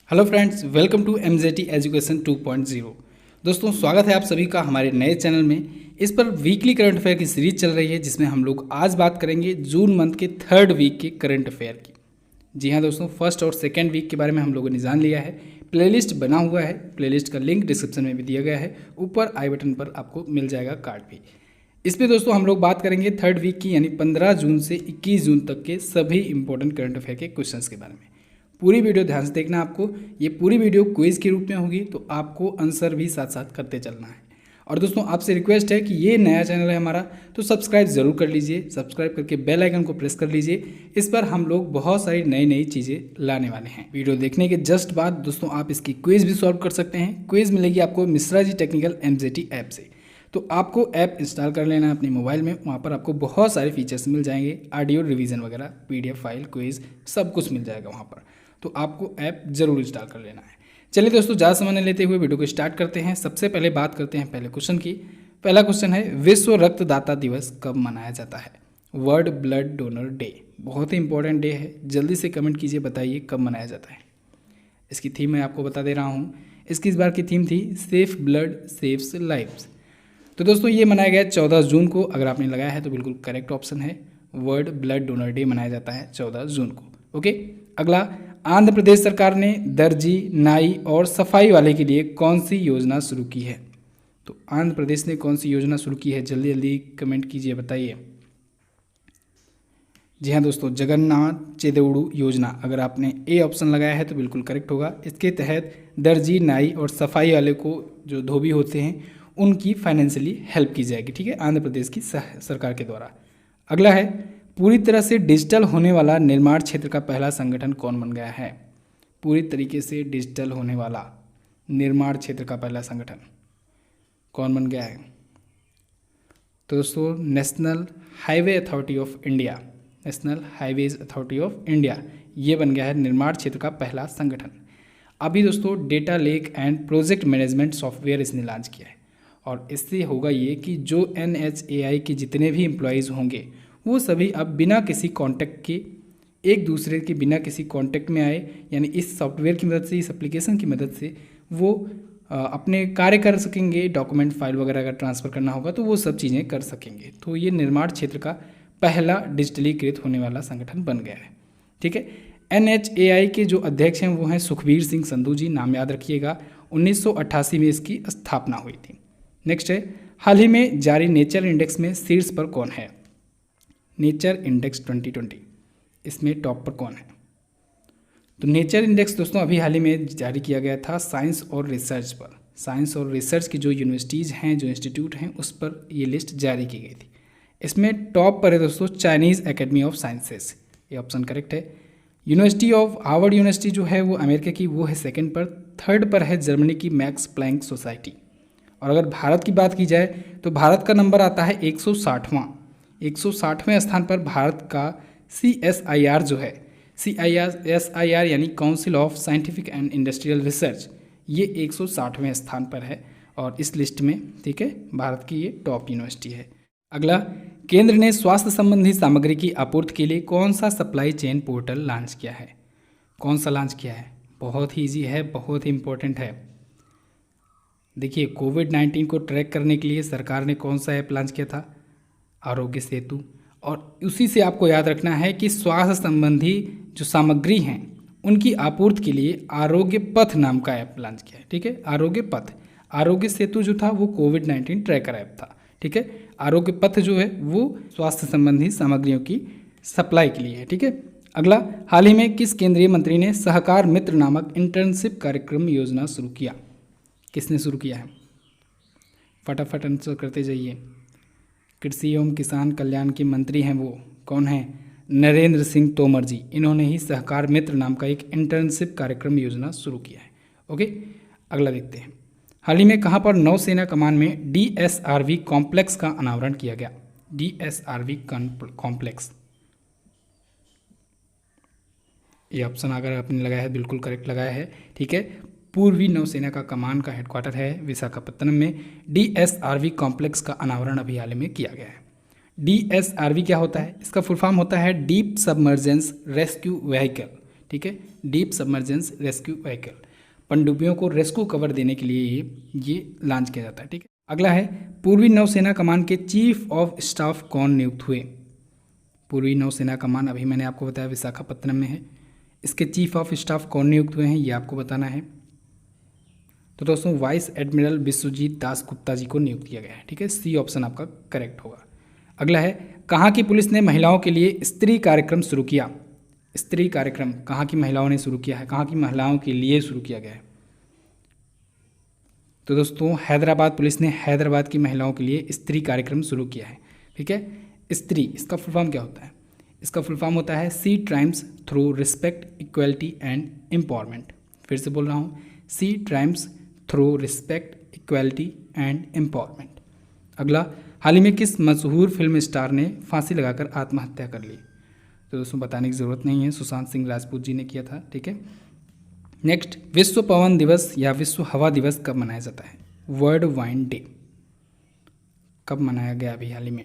Hello friends, welcome to MJT education 2.0। दोस्तों, स्वागत है आप सभी का हमारे नए चैनल में। इस पर वीकली करंट अफेयर की सीरीज चल रही है, जिसमें हम लोग आज बात करेंगे जून मंथ के थर्ड वीक के करंट अफेयर की। जी हाँ दोस्तों, फर्स्ट और सेकेंड वीक के बारे में हम लोगों ने जान लिया है। प्लेलिस्ट बना हुआ है, प्लेलिस्ट का लिंक डिस्क्रिप्शन में भी दिया गया है, ऊपर आई बटन पर आपको मिल जाएगा कार्ड भी। इसमें दोस्तों हम लोग बात करेंगे थर्ड वीक की, यानी 15 जून से 21 जून तक के सभी इंपॉर्टेंट करंट अफेयर के क्वेश्चंस के बारे में। पूरी वीडियो ध्यान से देखना आपको। ये पूरी वीडियो क्विज के रूप में होगी, तो आपको आंसर भी साथ साथ करते चलना है। और दोस्तों आपसे रिक्वेस्ट है कि ये नया चैनल है हमारा, तो सब्सक्राइब ज़रूर कर लीजिए। सब्सक्राइब करके बेल आइकन को प्रेस कर लीजिए। इस पर हम लोग बहुत सारी नई नई चीज़ें लाने वाले हैं। वीडियो देखने के जस्ट बाद दोस्तों आप इसकी क्विज भी सॉल्व कर सकते हैं। क्विज मिलेगी आपको Mishra ji technical MJT app से। तो आपको ऐप इंस्टॉल कर लेना है अपने मोबाइल में। वहाँ पर आपको बहुत सारे फीचर्स मिल जाएंगे, ऑडियो रिवीजन वगैरह, पीडीएफ फाइल, क्विज, सब कुछ मिल जाएगा वहाँ पर। तो आपको ऐप जरूर इंस्टॉल कर लेना है। चलिए दोस्तों, ज़्यादा समय नहीं लेते हुए वीडियो को स्टार्ट करते हैं। सबसे पहले बात करते हैं पहले क्वेश्चन की। पहला क्वेश्चन है, विश्व रक्तदाता दिवस कब मनाया जाता है? World blood donor day. बहुत ही इंपॉर्टेंट डे है, जल्दी से कमेंट कीजिए, बताइए कब मनाया जाता है। इसकी थीम मैं आपको बता दे रहा हूँ। इसकी इस बार की थीम थी सेफ ब्लड सेव्स लाइव्स। तो दोस्तों ये मनाया गया 14 जून को। अगर आपने लगाया है तो बिल्कुल करेक्ट ऑप्शन है। वर्ल्ड ब्लड डोनर डे मनाया जाता है 14 जून को। ओके, अगला, आंध्र प्रदेश सरकार ने दर्जी, नाई और सफाई वाले के लिए कौन सी योजना शुरू की है? तो आंध्र प्रदेश ने कौन सी योजना शुरू की है? जल्दी जल्दी कमेंट कीजिए, बताइए। जी हाँ दोस्तों, जगन्नाथ चेदेउड़ू योजना। अगर आपने ए ऑप्शन लगाया है तो बिल्कुल करेक्ट होगा। इसके तहत दर्जी, नाई और सफाई वाले को, जो धोबी होते हैं, उनकी फाइनेंशियली हेल्प की जाएगी। ठीक है, आंध्र प्रदेश की सरकार के द्वारा। अगला है, पूरी तरह से डिजिटल होने वाला निर्माण क्षेत्र का पहला संगठन कौन बन गया है? पूरी तरीके से डिजिटल होने वाला निर्माण क्षेत्र का पहला संगठन कौन बन गया है? तो दोस्तों national highway authority of India, national highways authority of India, ये बन गया है निर्माण क्षेत्र का पहला संगठन। अभी दोस्तों data lake and project management software इसने लॉन्च किया है। और इससे होगा ये कि जो NHAI के जितने भी एम्प्लॉयज़ होंगे वो सभी अब बिना किसी कांटेक्ट के, एक दूसरे के बिना किसी कांटेक्ट में आए, यानी इस सॉफ्टवेयर की मदद से, इस एप्लीकेशन की मदद से वो अपने कार्य कर सकेंगे। डॉक्यूमेंट फाइल वगैरह अगर ट्रांसफ़र करना होगा तो वो सब चीज़ें कर सकेंगे। तो ये निर्माण क्षेत्र का पहला डिजिटलीकृत होने वाला संगठन बन गया है। ठीक है, NHAI के जो अध्यक्ष हैं वो हैं सुखबीर सिंह संधू जी, नाम याद रखिएगा। 1988 में इसकी स्थापना हुई थी। नेक्स्ट है, हाल ही में जारी नेचर इंडेक्स में शीर्ष पर कौन है? नेचर इंडेक्स 2020, इसमें टॉप पर कौन है? तो नेचर इंडेक्स दोस्तों अभी हाल ही में जारी किया गया था साइंस और रिसर्च पर। साइंस और रिसर्च की जो यूनिवर्सिटीज़ हैं, जो इंस्टीट्यूट हैं, उस पर ये लिस्ट जारी की गई थी। इसमें टॉप पर है दोस्तों चाइनीज़ एकेडमी ऑफ साइंसेस, ये ऑप्शन करेक्ट है। यूनिवर्सिटी ऑफ हार्वर्ड यूनिवर्सिटी जो है वो अमेरिका की, वो है सेकंड पर। थर्ड पर है जर्मनी की मैक्स प्लैंक सोसाइटी। और अगर भारत की बात की जाए तो भारत का नंबर आता है 160वें स्थान पर भारत का CSIR जो है, CSIR यानी council of scientific and industrial research, ये 160वें स्थान पर है और इस लिस्ट में। ठीक है, भारत की ये टॉप यूनिवर्सिटी है। अगला, केंद्र ने स्वास्थ्य संबंधी सामग्री की आपूर्ति के लिए कौन सा सप्लाई चेन पोर्टल लॉन्च किया है? कौन सा लॉन्च किया है? बहुत ही ईजी है, बहुत ही इंपॉर्टेंट है। देखिए, कोविड-19 को ट्रैक करने के लिए सरकार ने कौन सा ऐप लॉन्च किया था? आरोग्य सेतु। और उसी से आपको याद रखना है कि स्वास्थ्य संबंधी जो सामग्री हैं उनकी आपूर्ति के लिए आरोग्य पथ नाम का ऐप लॉन्च किया है। ठीक है, आरोग्य पथ। आरोग्य सेतु जो था वो कोविड-19 ट्रैकर ऐप था। ठीक है, आरोग्य पथ जो है वो स्वास्थ्य संबंधी सामग्रियों की सप्लाई के लिए है। ठीक है, अगला, हाल ही में किस केंद्रीय मंत्री ने सहकार मित्र नामक इंटर्नशिप कार्यक्रम योजना शुरू किया? किसने शुरू किया है? फटाफट आंसर करते जाइए। कृषि एवं किसान कल्याण के मंत्री हैं वो, कौन हैं? नरेंद्र सिंह तोमर जी। इन्होंने ही सहकार मित्र नाम का एक इंटर्नशिप कार्यक्रम योजना शुरू किया है। ओके, अगला देखते हैं। हाल ही में कहाँ पर नौसेना कमान में DSRV कॉम्प्लेक्स का अनावरण किया गया? DSRV कॉम्प्लेक्स, ये ऑप्शन अगर आपने लगाया है बिल्कुल करेक्ट लगाया है। ठीक है, पूर्वी नौसेना का कमान का हेडक्वार्टर है विशाखापत्तनम में। DSRV कॉम्प्लेक्स का अनावरण अभी हाल में किया गया है। DSRV क्या होता है? इसका फुल फॉर्म होता है डीप सबमर्जेंस रेस्क्यू व्हीकल। ठीक है, डीप सबमर्जेंस रेस्क्यू व्हीकल, पनडुब्बियों को रेस्क्यू कवर देने के लिए ये लॉन्च किया जाता है। ठीक है, अगला है पूर्वी नौसेना कमान के चीफ ऑफ स्टाफ कौन नियुक्त हुए? पूर्वी नौसेना कमान अभी मैंने आपको बताया विशाखापत्तनम में है, इसके चीफ ऑफ स्टाफ कौन नियुक्त हुए हैं ये आपको बताना है। तो दोस्तों वाइस एडमिरल विश्वजीत दास गुप्ता जी को नियुक्त किया गया है। ठीक है, सी ऑप्शन आपका करेक्ट होगा। अगला है कहाँ की पुलिस ने महिलाओं के लिए स्त्री कार्यक्रम शुरू किया? स्त्री कार्यक्रम कहाँ की महिलाओं ने शुरू किया है, कहाँ की महिलाओं के लिए शुरू किया गया है? तो दोस्तों हैदराबाद पुलिस ने हैदराबाद की महिलाओं के लिए स्त्री कार्यक्रम शुरू किया है। ठीक है, स्त्री इसका फुल फॉर्म क्या होता है? इसका फुल फॉर्म होता है C trims through respect equality and empowerment. फिर से बोल रहा हूँ, C trims through respect equality and empowerment. अगला, हाल ही में किस मशहूर फिल्म स्टार ने फांसी लगाकर आत्महत्या कर ली? तो दोस्तों बताने की ज़रूरत नहीं है, सुशांत सिंह राजपूत जी ने किया था। ठीक है, नेक्स्ट, विश्व पवन दिवस या विश्व हवा दिवस कब मनाया जाता है? वर्ल्ड वाइन डे कब मनाया गया अभी हाल ही में?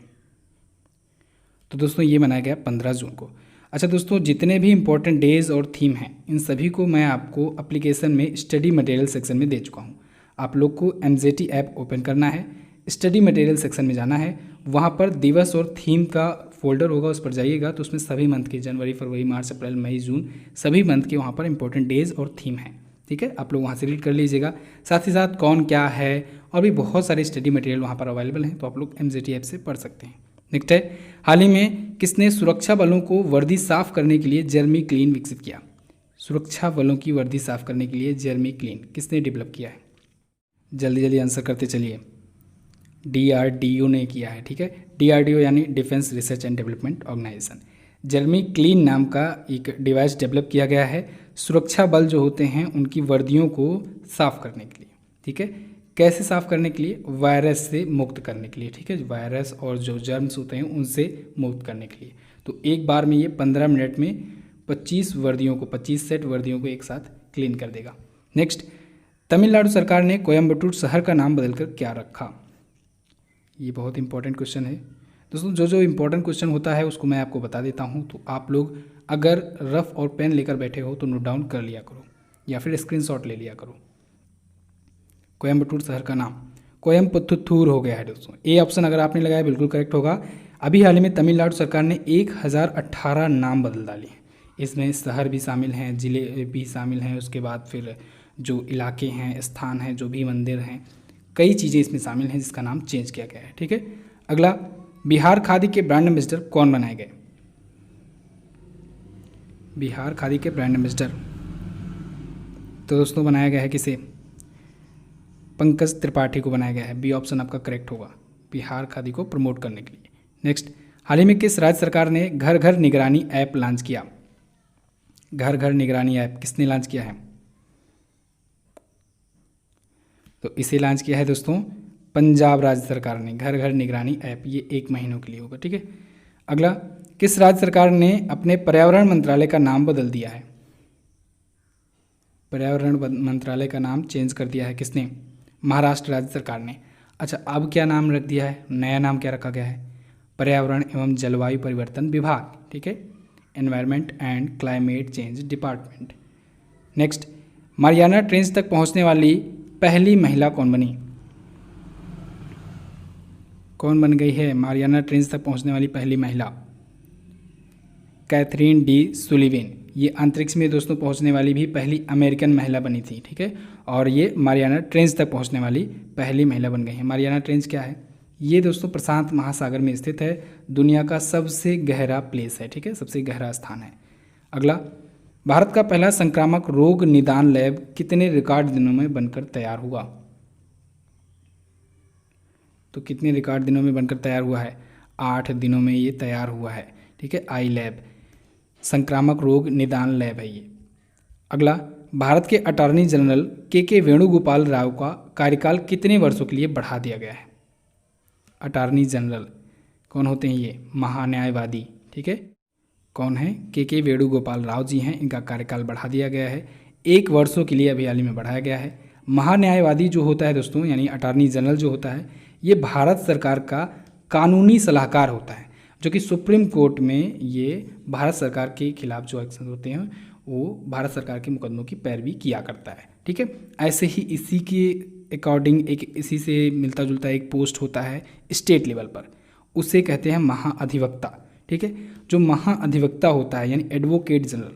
तो दोस्तों ये मनाया गया 15 जून को। अच्छा दोस्तों, जितने भी इंपॉर्टेंट डेज और थीम हैं इन सभी को मैं आपको एप्लीकेशन में स्टडी मटेरियल सेक्शन में दे चुका हूँ। आप लोग को MZT ऐप ओपन करना है, स्टडी मटेरियल सेक्शन में जाना है, वहाँ पर दिवस और थीम का फोल्डर होगा, उस पर जाइएगा तो उसमें सभी मंथ के जनवरी, फरवरी, मार्च, अप्रैल, मई, जून सभी मंथ के वहाँ पर इंपॉर्टेंट डेज और थीम हैं। ठीक है, आप लोग वहाँ से रीड कर लीजिएगा। साथ ही साथ कौन क्या है और भी बहुत सारे स्टडी मटेरियल वहाँ पर अवेलेबल हैं, तो आप लोग MZT ऐप से पढ़ सकते हैं। नेक्स्ट है, हाल ही में किसने सुरक्षा बलों को वर्दी साफ करने के लिए जेरेमी क्लीन विकसित किया? सुरक्षा बलों की वर्दी साफ करने के लिए जेरेमी क्लीन किसने डेवलप किया है? जल्दी जल्दी आंसर करते चलिए। DRDO ने किया है। ठीक है, DRDO यानी defence research and development organisation. Jeremy Klein नाम का एक डिवाइस डेवलप किया गया है सुरक्षा बल जो होते हैं उनकी वर्दियों को साफ करने के लिए। ठीक है, कैसे साफ करने के लिए? वायरस से मुक्त करने के लिए। ठीक है, वायरस और जो जर्म्स होते हैं उनसे मुक्त करने के लिए। तो एक बार में ये 15 मिनट में 25 वर्दियों को, 25 सेट वर्दियों को एक साथ क्लीन कर देगा। नेक्स्ट, तमिलनाडु सरकार ने कोयम्बटूर शहर का नाम बदलकर क्या रखा? ये बहुत इंपॉर्टेंट क्वेश्चन है दोस्तों। जो इंपॉर्टेंट क्वेश्चन होता है उसको मैं आपको बता देता हूँ, तो आप लोग अगर रफ और पेन लेकर बैठे हो तो नोट डाउन कर लिया करो या फिर स्क्रीनशॉट ले लिया करो। कोयम्बटूर शहर का नाम कोयम्बटूर हो गया है दोस्तों। ए ऑप्शन अगर आपने लगाया बिल्कुल करेक्ट होगा। अभी हाल ही में तमिलनाडु सरकार ने 1018 नाम बदल डाले हैं। इसमें शहर भी शामिल हैं, ज़िले भी शामिल हैं, उसके बाद फिर जो इलाके हैं, स्थान हैं, जो भी मंदिर हैं, कई चीज़ें इसमें शामिल हैं जिसका नाम चेंज किया गया है। ठीक है, अगला, बिहार खादी के ब्रांड एम्बेसडर कौन बनाए गए? बिहार खादी के ब्रांड एम्बेसडर तो दोस्तों बनाया गया है किसे? पंकज त्रिपाठी को बनाया गया है। बी ऑप्शन आपका करेक्ट होगा, बिहार खादी को प्रमोट करने के लिए। नेक्स्ट, हाल ही में किस राज्य सरकार ने घर घर निगरानी ऐप लॉन्च किया? घर घर निगरानी ऐप किसने लॉन्च किया है? तो इसे लॉन्च किया है दोस्तों पंजाब राज्य सरकार ने। घर घर निगरानी ऐप ये 1 महीनों के लिए होगा। ठीक है, अगला, किस राज्य सरकार ने अपने पर्यावरण मंत्रालय का नाम बदल दिया है? पर्यावरण मंत्रालय का नाम चेंज कर दिया है किसने? महाराष्ट्र राज्य सरकार ने। अच्छा, अब क्या नाम रख दिया है? नया नाम क्या रखा गया है? पर्यावरण एवं जलवायु परिवर्तन विभाग। ठीक है, environment and climate change department. Next, Mariana trench तक पहुंचने वाली पहली महिला कौन बनी? कौन बन गई है मारियाना ट्रेंच तक पहुंचने वाली पहली महिला? Kathryn D Sullivan. ये अंतरिक्ष में दोस्तों पहुंचने वाली भी पहली अमेरिकन महिला बनी थी। ठीक है, और ये मारियाना ट्रेंच तक पहुंचने वाली पहली महिला बन गई है। मारियाना ट्रेंच क्या है? ये दोस्तों प्रशांत महासागर में स्थित है, दुनिया का सबसे गहरा प्लेस है। ठीक है, सबसे गहरा स्थान है। अगला, भारत का पहला संक्रामक रोग निदान लैब कितने रिकॉर्ड दिनों में बनकर तैयार हुआ? तो कितने रिकॉर्ड दिनों में बनकर तैयार हुआ है? 8 दिनों में ये तैयार हुआ है। ठीक है, आई लैब संक्रामक रोग निदान लैब है ये। अगला, भारत के अटॉर्नी जनरल के वेणुगोपाल राव का कार्यकाल कितने वर्षों के लिए बढ़ा दिया गया है? अटॉर्नी जनरल कौन होते हैं ये? महान्यायवादी। ठीक है, कौन है? के वेणुगोपाल राव जी हैं, इनका कार्यकाल बढ़ा दिया गया है 1 वर्षों के लिए, अभी हाल ही में बढ़ाया गया है। महान्यायवादी जो होता है दोस्तों, यानी अटॉर्नी जनरल जो होता है, ये भारत सरकार का कानूनी सलाहकार होता है, जो कि सुप्रीम कोर्ट में ये भारत सरकार के खिलाफ जो एक्शन होते हैं वो भारत सरकार के मुकदमों की पैरवी किया करता है। ठीक है, ऐसे ही इसी के अकॉर्डिंग एक इसी से मिलता जुलता एक पोस्ट होता है स्टेट लेवल पर, उसे कहते हैं महाअधिवक्ता। ठीक है, जो महाअधिवक्ता होता है यानी एडवोकेट जनरल,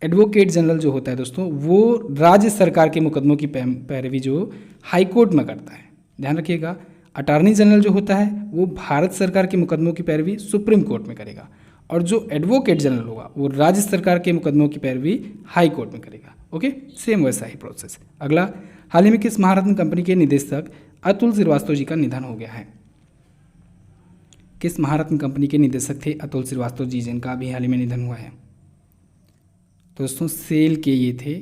एडवोकेट जनरल जो होता है दोस्तों वो राज्य सरकार के मुकदमों की पैरवी जो हाई कोर्ट में करता है। ध्यान रखिएगा, अटॉर्नी जनरल जो होता है वो भारत सरकार के मुकदमों की पैरवी सुप्रीम कोर्ट में करेगा, और जो एडवोकेट जनरल होगा वो राज्य सरकार के मुकदमों की पैरवी हाई कोर्ट में करेगा। ओके, सेम वैसा ही प्रोसेस। अगला, हाल ही में किस महारत्न कंपनी के निदेशक अतुल श्रीवास्तव जी का निधन हो गया है? किस महारत्न कंपनी के निदेशक थे अतुल श्रीवास्तव जी, जिनका भी हाल ही में निधन हुआ है? तो दोस्तों सेल के ये थे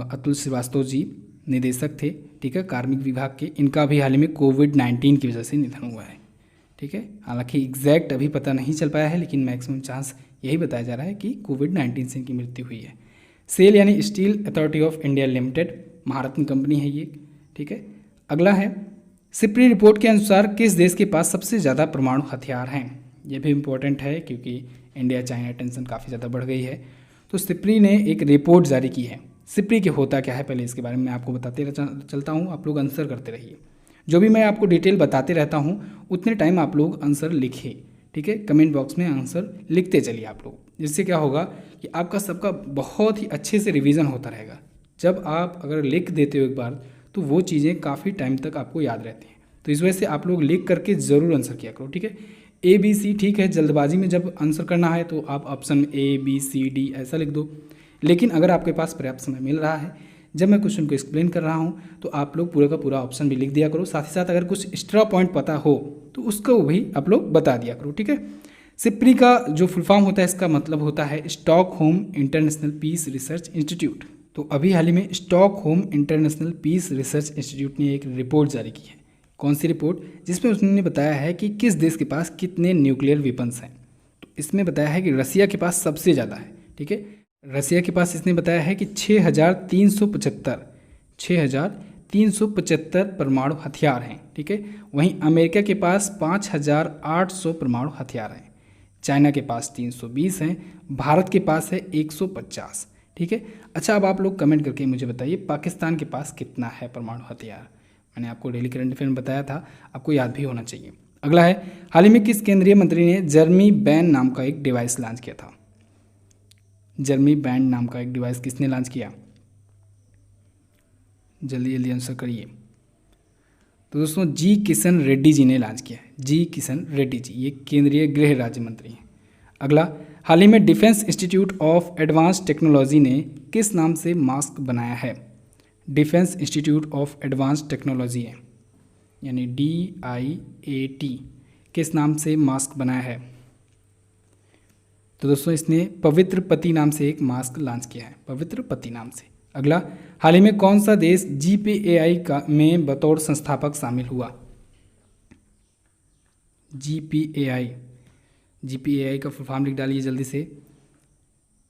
अतुल श्रीवास्तव जी, निदेशक थे। ठीक है, कार्मिक विभाग के। इनका भी हाल ही में कोविड-19 की वजह से निधन हुआ है। ठीक है, हालांकि एग्जैक्ट अभी पता नहीं चल पाया है, लेकिन मैक्सिमम चांस यही बताया जा रहा है कि कोविड-19 से इनकी मृत्यु हुई है। सेल यानी steel authority of India limited Maharatna company है ये। ठीक है, अगला है, सिप्री रिपोर्ट के अनुसार किस देश के पास सबसे ज़्यादा परमाणु हथियार हैं? ये भी इम्पोर्टेंट है क्योंकि इंडिया चाइना टेंशन काफ़ी ज़्यादा बढ़ गई है। तो सिप्री ने एक रिपोर्ट जारी की है। सिप्री के होता क्या है पहले इसके बारे में मैं आपको बताते चलता हूँ, आप लोग आंसर करते रहिए। जो भी मैं आपको डिटेल बताते रहता हूँ उतने टाइम आप लोग आंसर लिखिए। ठीक है, कमेंट बॉक्स में आंसर लिखते चलिए आप लोग, जिससे क्या होगा कि आपका सबका बहुत ही अच्छे से रिवीजन होता रहेगा। जब आप अगर लिख देते हो एक बार तो वो चीज़ें काफ़ी टाइम तक आपको याद रहती हैं। तो इस वजह से आप लोग लिख करके ज़रूर आंसर किया करो। ठीक है, ए बी सी, ठीक है, जल्दबाजी में जब आंसर करना है तो आप option A B C D ऐसा लिख दो, लेकिन अगर आपके पास पर्याप्त समय मिल रहा है, जब मैं क्वेश्चन को एक्सप्लेन कर रहा हूँ तो आप लोग पूरा का पूरा ऑप्शन भी लिख दिया करो। साथ ही साथ अगर कुछ एक्स्ट्रा पॉइंट पता हो तो उसको भी आप लोग बता दिया करो। ठीक है, सिप्री का जो फुल फॉर्म होता है इसका मतलब होता है Stockholm International Peace Research Institute. तो अभी हाल ही में Stockholm International Peace Research Institute ने एक रिपोर्ट जारी की है। कौन सी रिपोर्ट? जिसमें उसने बताया है कि किस देश के पास कितने न्यूक्लियर वेपन्स हैं। तो इसमें बताया है कि रसिया के पास सबसे ज़्यादा है। ठीक है, रसिया के पास इसने बताया है कि 6,375 परमाणु हथियार हैं। ठीक है, वहीं अमेरिका के पास 5,800 परमाणु हथियार हैं, चाइना के पास 320 हैं, भारत के पास है 150। ठीक है, अच्छा अब आप लोग कमेंट करके मुझे बताइए पाकिस्तान के पास कितना है परमाणु हथियार? मैंने आपको डेली करंट अफेयर में बताया था, आपको याद भी होना चाहिए। अगला है, हाल ही में किस केंद्रीय मंत्री ने जर्मी बैंड नाम का एक डिवाइस लॉन्च किया था? जर्मी बैंड नाम का एक डिवाइस किसने लॉन्च किया? जल्दी जल्दी आंसर करिए। तो दोस्तों जी किशन रेड्डी जी ने लॉन्च किया है। जी किशन रेड्डी जी ये केंद्रीय गृह राज्य मंत्री हैं। अगला, हाल ही में defence institute of advance technology ने किस नाम से मास्क बनाया है? Defence institute of advance technology है यानी DIAT, किस नाम से मास्क बनाया है? तो दोस्तों इसने पवित्र पति नाम से एक मास्क लॉन्च किया है, पवित्र पति नाम से। अगला, हाल ही में कौन सा देश GPAI का में बतौर संस्थापक शामिल हुआ? GPAI का फुल फॉर्म लिख डालिए जल्दी से।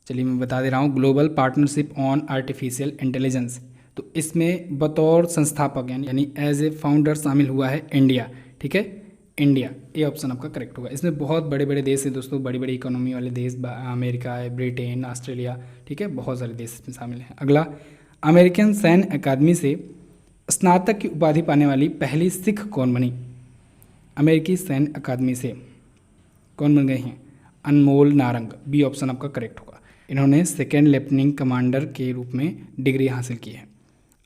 चलिए मैं बता दे रहा हूँ, global partnership on artificial intelligence. तो इसमें बतौर संस्थापक यानी एज ए फाउंडर शामिल हुआ है इंडिया। ठीक है, इंडिया, ये ऑप्शन आपका करेक्ट होगा। इसमें बहुत बड़े बड़े देश हैं दोस्तों, बड़ी बड़ी इकोनॉमी वाले देश, अमेरिका है, ब्रिटेन, ऑस्ट्रेलिया। ठीक है, बहुत सारे देश इसमें शामिल हैं। अगला, अमेरिकन सैन्य अकादमी से स्नातक की उपाधि पाने वाली पहली सिख कौन बनी? अमेरिकी सैन्य अकादमी से कौन बन गए हैं? अनमोल नारंग, बी ऑप्शन आपका करेक्ट होगा। इन्होंने सेकेंड लेफ्टिनेंट कमांडर के रूप में डिग्री हासिल की है।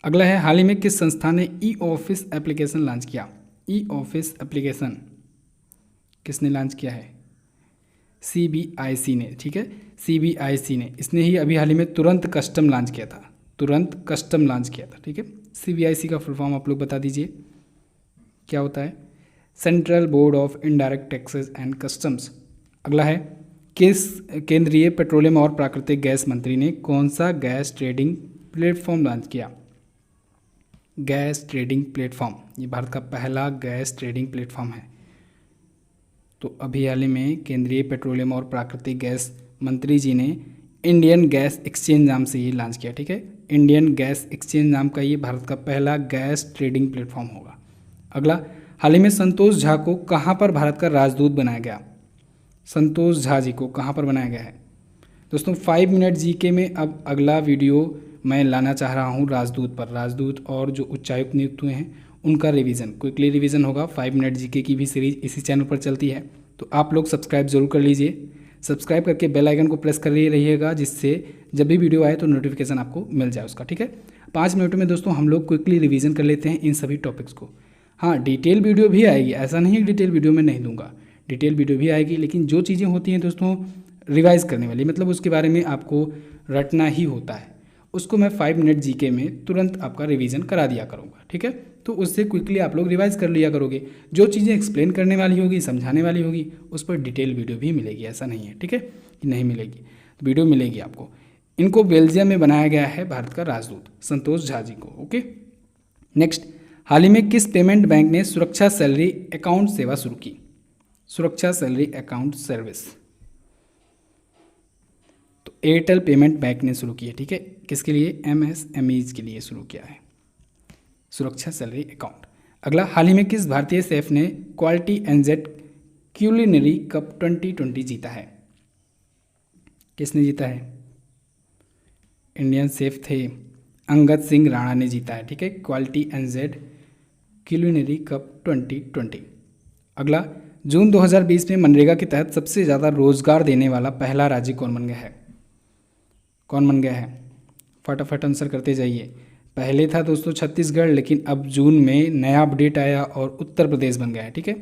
अगला है, हाल ही में किस संस्था ने ई ऑफिस एप्लीकेशन लॉन्च किया? ई ऑफिस एप्लीकेशन किसने लॉन्च किया है? CBIC ने। ठीक है, CBIC ने, इसने ही अभी हाल ही में तुरंत कस्टम लॉन्च किया था, तुरंत कस्टम लॉन्च किया था। ठीक है, CBIC का फुल फॉर्म आप लोग बता दीजिए क्या होता है? Central board of indirect taxes and customs. अगला है, किस केंद्रीय पेट्रोलियम और प्राकृतिक गैस मंत्री ने कौन सा गैस ट्रेडिंग प्लेटफॉर्म लॉन्च किया? गैस ट्रेडिंग प्लेटफॉर्म, ये भारत का पहला गैस ट्रेडिंग प्लेटफॉर्म है। तो अभी हाल ही में केंद्रीय पेट्रोलियम और प्राकृतिक गैस मंत्री जी ने इंडियन गैस एक्सचेंज नाम से ये लॉन्च किया। ठीक है, इंडियन गैस एक्सचेंज नाम का ये भारत का पहला गैस ट्रेडिंग प्लेटफॉर्म होगा। अगला, हाल ही में संतोष झा को कहाँ पर भारत का राजदूत बनाया गया? संतोष झा जी को कहाँ पर बनाया गया है? दोस्तों 5 मिनट जीके में अब अगला वीडियो मैं लाना चाह रहा हूँ राजदूत पर। राजदूत और जो उच्चायुक्त नियुक्त हुए हैं उनका रिवीजन, क्विकली रिवीजन होगा। 5 मिनट जीके की भी सीरीज इसी चैनल पर चलती है, तो आप लोग सब्सक्राइब जरूर कर लीजिए। सब्सक्राइब करके बेल आइकन को प्रेस कर रहिएगा, जिससे जब भी वीडियो आए तो नोटिफिकेशन आपको मिल जाए उसका, ठीक है। 5 मिनट में दोस्तों हम लोग क्विकली रिवीजन कर लेते हैं इन सभी टॉपिक्स को। हाँ, डिटेल वीडियो भी आएगी, ऐसा नहीं है डिटेल वीडियो में नहीं दूंगा, डिटेल वीडियो भी आएगी, लेकिन जो चीज़ें होती हैं दोस्तों रिवाइज करने वाली, मतलब उसके बारे में आपको रटना ही होता है, उसको मैं 5 मिनट जीके में तुरंत आपका रिवीजन करा दिया करूँगा, ठीक है। तो उससे क्विकली आप लोग रिवाइज कर लिया करोगे। जो चीज़ें एक्सप्लेन करने वाली होगी, समझाने वाली होगी, उस पर डिटेल वीडियो भी मिलेगी, ऐसा नहीं है, ठीक है कि नहीं मिलेगी, तो वीडियो मिलेगी आपको। इनको बेल्जियम में बनाया गया है भारत का राजदूत संतोष झा जी को, ओके। नेक्स्ट, हाल ही में किस पेमेंट बैंक ने सुरक्षा सैलरी अकाउंट सेवा शुरू की? सुरक्षा सैलरी अकाउंट सर्विस तो एयरटेल पेमेंट बैंक ने शुरू की है, ठीक है। किसके लिए? MSMEs के लिए शुरू किया है सुरक्षा सैलरी अकाउंट। अगला, हाल ही में किस भारतीय शेफ ने क्वालिटी एनजेड क्यूलिनरी कप 2020 जीता है? किसने जीता है? इंडियन शेफ थे अंगद सिंह राणा ने जीता है, ठीक है, क्वालिटी एनजेड क्यूलिनरी कप 2020। अगला, जून 2020 में मनरेगा के तहत सबसे ज़्यादा रोजगार देने वाला पहला राज्य कौन बन गया है? कौन बन गया है? फटाफट आंसर करते जाइए। पहले था दोस्तों छत्तीसगढ़, लेकिन अब जून में नया अपडेट आया और उत्तर प्रदेश बन गया है, ठीक है,